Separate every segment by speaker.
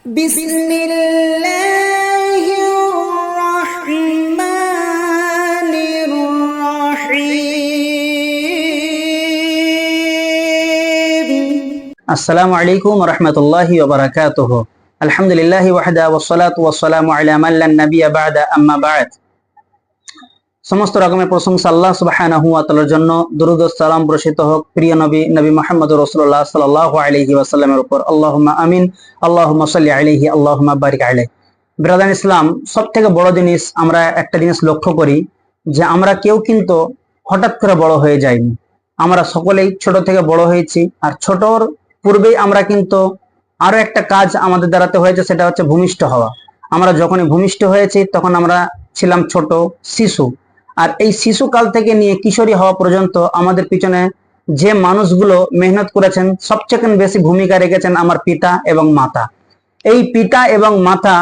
Speaker 1: বিসমিল্লাহির রহমানির রহিম।
Speaker 2: আসসালামু আলাইকুম ওয়া রাহমাতুল্লাহি ওয়া বারাকাতুহু। আলহামদুলিল্লাহি ওয়াহদা ওয়াসসালাতু ওয়াসসালামু আলা মান লা নাবিয়্যা বা'দা আম্মা বা'দ। সমস্ত রকমের প্রশংসা আল্লাহ সুবহানাহু ওয়া তাআলার জন্য। দরুদ ও সালাম বর্ষিত হোক প্রিয় নবী মুহাম্মদুর রাসূলুল্লাহ সাল্লাল্লাহু আলাইহি ওয়াসাল্লামের উপর। আল্লাহুম্মা আমিন। আল্লাহুম্মা সাল্লি আলাইহি, আল্লাহুম্মা বারিক আলাইহি। ব্রাদার ইসলাম, সবথেকে বড় জিনিস আমরা একটা জিনিস লক্ষ্য করি যে আমরা কেউ কিন্তু হঠাৎ করে বড় হয়ে যাইনি। আমরা সকলেই ছোট থেকে বড় হয়েছি, আর ছোটর পূর্বেই আমরা কিন্তু আরো একটা কাজ আমাদের দ্বারাতে হয়েছে, সেটা হচ্ছে ভূমিষ্ঠ হওয়া। আমরা যখনই ভূমিষ্ঠ হয়েছি তখন আমরা ছিলাম ছোট শিশু, আর এই শিশুকাল থেকে নিয়ে কিশোরী হওয়া পর্যন্ত আমাদের পিছনে যে মানুষগুলো মেহনত করেছেন সবচেয়ে বেশি ভূমিকা রেখেছেন আমার পিতা এবং মাতা। এই পিতা এবং মাতা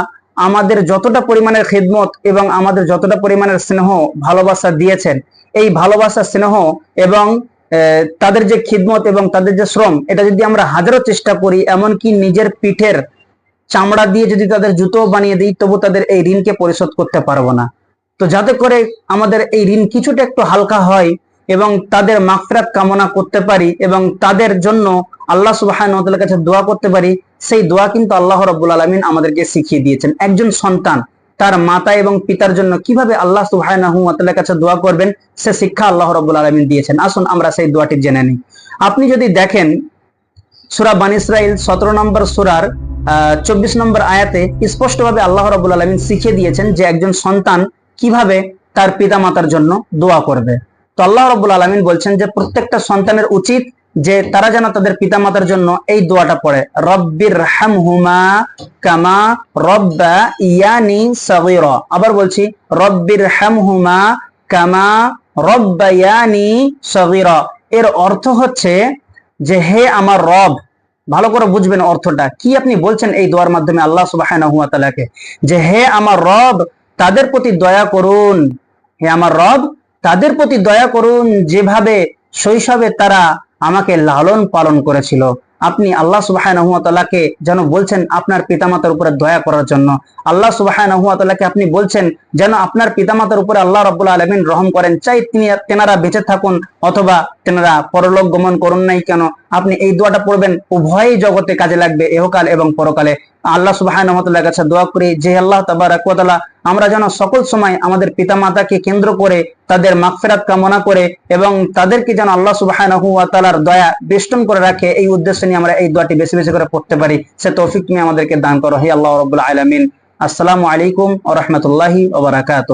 Speaker 2: আমাদের যতটা পরিমাণের খিদমত এবং আমাদের যতটা পরিমাণের স্নেহ ভালোবাসা দিয়েছেন, এই ভালোবাসা স্নেহ এবং তাদের যে খিদমত এবং তাদের যে শ্রম, এটা যদি আমরা হাজারো চেষ্টা করি, এমনকি নিজের পিঠের চামড়া দিয়ে যদি তাদের জুতো বানিয়ে দিই, তবু তাদের এই ঋণকে পরিশোধ করতে পারবো না। তো যাতে করে আমাদের এই ঋণ কিছুটা একটু হালকা হয় এবং তাদের মাগফিরাত কামনা করতে পারি এবং তাদের জন্য আল্লাহ সুবহানাহু ওয়া তাআলার কাছে দোয়া করতে পারি, সেই দোয়া কিন্তু আল্লাহ রাব্বুল আলামিন আমাদেরকে শিখিয়ে দিয়েছেন। একজন সন্তান তার মাতা এবং পিতার জন্য কিভাবে আল্লাহ সুবহানাহু ওয়া তাআলার কাছে দোয়া করবেন, সে শিক্ষা আল্লাহ রাব্বুল আলামিন দিয়েছেন। আসুন আমরা সেই দোয়াটি জেনে নিই। আপনি যদি দেখেন সূরা বনী ইসরাঈল 17 নম্বর সূরার 24 নম্বর আয়াতে স্পষ্টভাবে আল্লাহ রাব্বুল আলামিন শিখিয়ে দিয়েছেন যে একজন সন্তান কিভাবে তার পিতা মাতার জন্য দোয়া করবে। তো আল্লাহ রাব্বুল আলামিন বলছেন যে প্রত্যেকটা সন্তানের উচিত যে তারা যেন তাদের পিতা মাতার জন্য এই দোয়াটা পড়ে, রব্বির হামহুমা কামা রব্বায়ানি সগীরা। আবার বলছি, রব্বির হামহুমা কামা রব্বায়ানি সগীরা। এর অর্থ হচ্ছে যে হে আমার রব, ভালো করে বুঝবেন অর্থটা কি আপনি বলছেন এই দোয়ার মাধ্যমে আল্লাহ সুবহানাহু ওয়া তাআলাকে, যে হে আমার রব তাদের প্রতি দয়া করুন, হে আমার রব তাদের প্রতি দয়া করুন যেভাবে শৈশবে তারা আমাকে লালন পালন করেছিল। আপনি আল্লাহ সুবহানাহু ওয়া তাআলাকে যেন বলছেন আপনার পিতামাতার উপরে দয়া করার জন্য। আল্লাহ সুবহানাহু ওয়া তাআলাকে আপনি বলছেন যেন আপনার পিতামাতার উপরে আল্লাহ রাব্বুল আলামিন রহম করেন, চাই তেনারা বেঁচে থাকুন অথবা তেনারা পরলোক গমন করুন নাই কেন। আপনি এই দোয়াটা পড়বেন, উভয়ই জগতে কাজে লাগবে, ইহকাল এবং পরকালে। আল্লাহ সুবহানাহু ওয়া তাআলার কাছে দোয়া করি যে আল্লাহ তাবারাক ওয়া তাআলা আমরা যেন সকল সময় আমাদের পিতামাতাকে কেন্দ্র করে তাদের মাগফিরাত কামনা করে এবং তাদেরকে যেন আল্লাহ সুবহানাহু ওয়া তাআলার দয়া বেষ্টন করে রাখে, এই উদ্দেশ্যে নিয়ে আমরা এই দোয়াটি বেশি বেশি করে পড়তে পারি। সে তৌফিক তুমি আমাদেরকে দান করো, হে আল্লাহ রাব্বুল আলামিন। আসসালামু আলাইকুম ওয়া রাহমাতুল্লাহি ওয়া বারাকাতুহু।